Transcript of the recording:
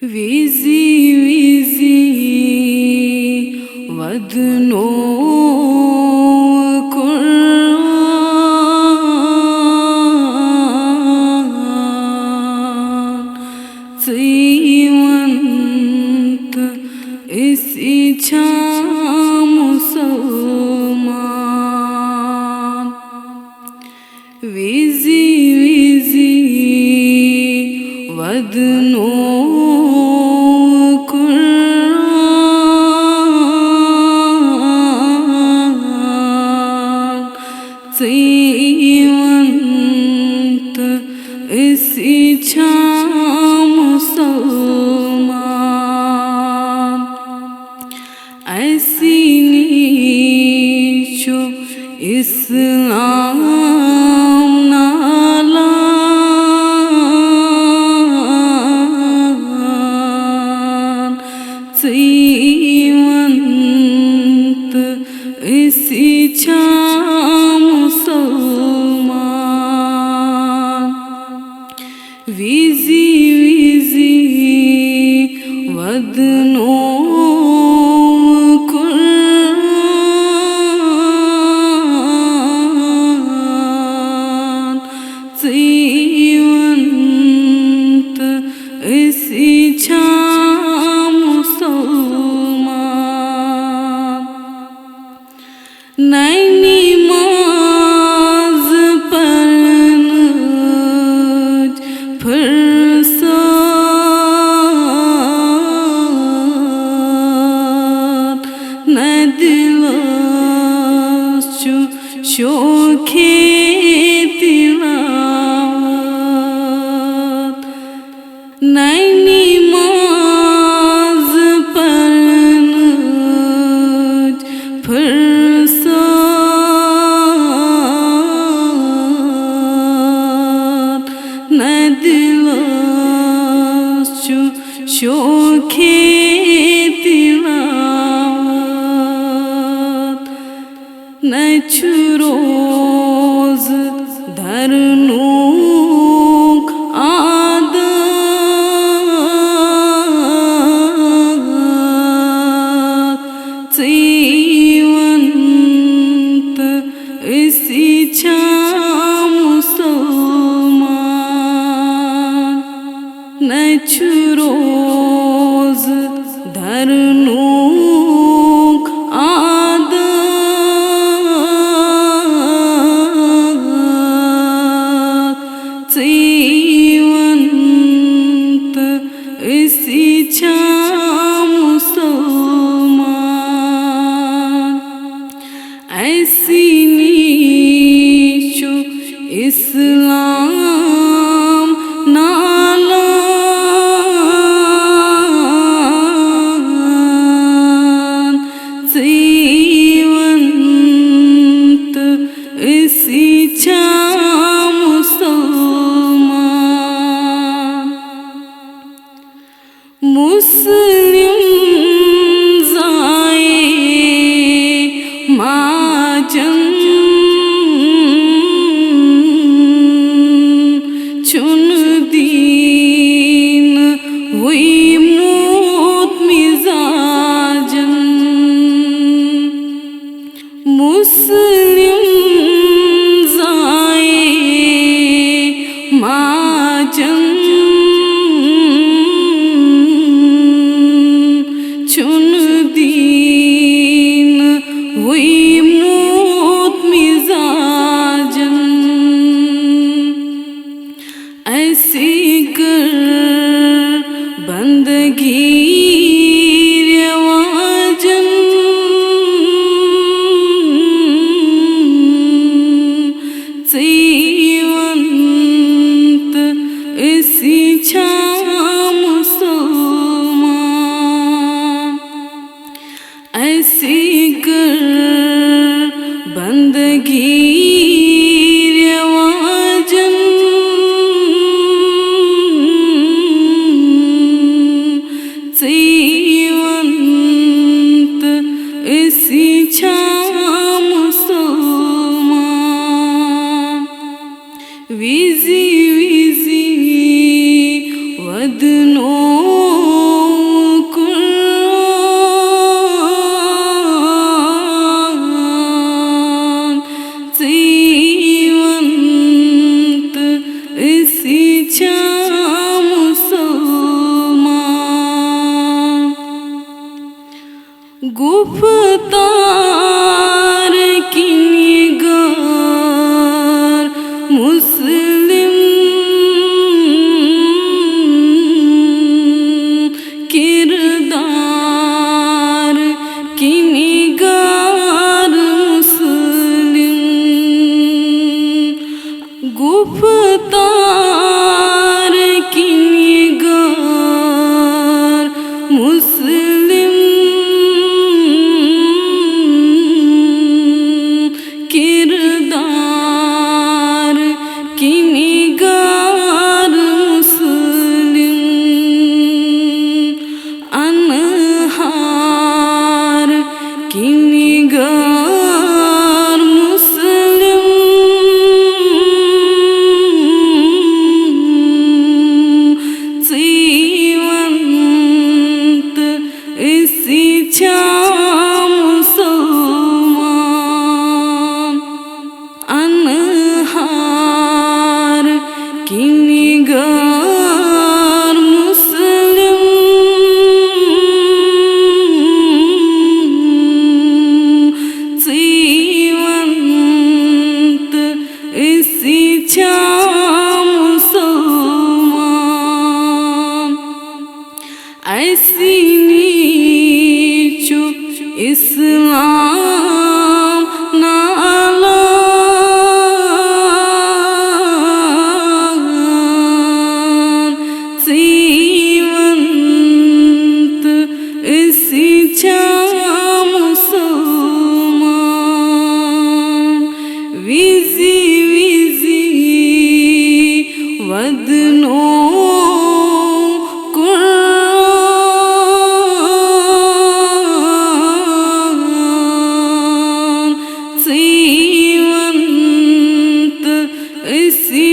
विजी विजी वदनो कुरान जीवंत इस इच्छा मुसलमान विजी विजी वदनो जीवंत इस इच्छा मुसलमान ऐसी नीचो इस्लाम नाला जीवंत इस इच्छा विजी विजी वदनो कुरान जीवंत इस इच्छा मुसलमान नैनी माज पढ़न फुर्सत न दिलचु शोखे तिलावत नैनी माज पढ़न फुर्सत न दिलचु शोखे तिलावत न रोज धरनू आदत जीवंत इस इच्छा मुसलमान न रोज धरनू आदत जीवंत इस इच्छा मुसलमान ऐसी नीचो इस्लाम नाला जीवंत इस इच्छा मुसलमान मुस्लिम जाए माजन चुन दीन हुई मौत मिजाजन मुस्लिम जाए माजन चुन दीन हुई मौत मिजाजन ऐसी कर बंदगी गुफ्तार की निगार मुस्लिम किरदार की निगार मुस्लिम गुफ्तार की निगार मुस्लिम किरदार की निगार मुस्लिम अनहार की निगार मुस्लिम जीवंत इसी मुसलमान अनहार की निगार मुस्लिम जीवंत इसी मुसलमान ऐसी नीचु इस्लाम नाला जीवंत इसी मुसलमान विजी विजी वदनो जीवंत इसी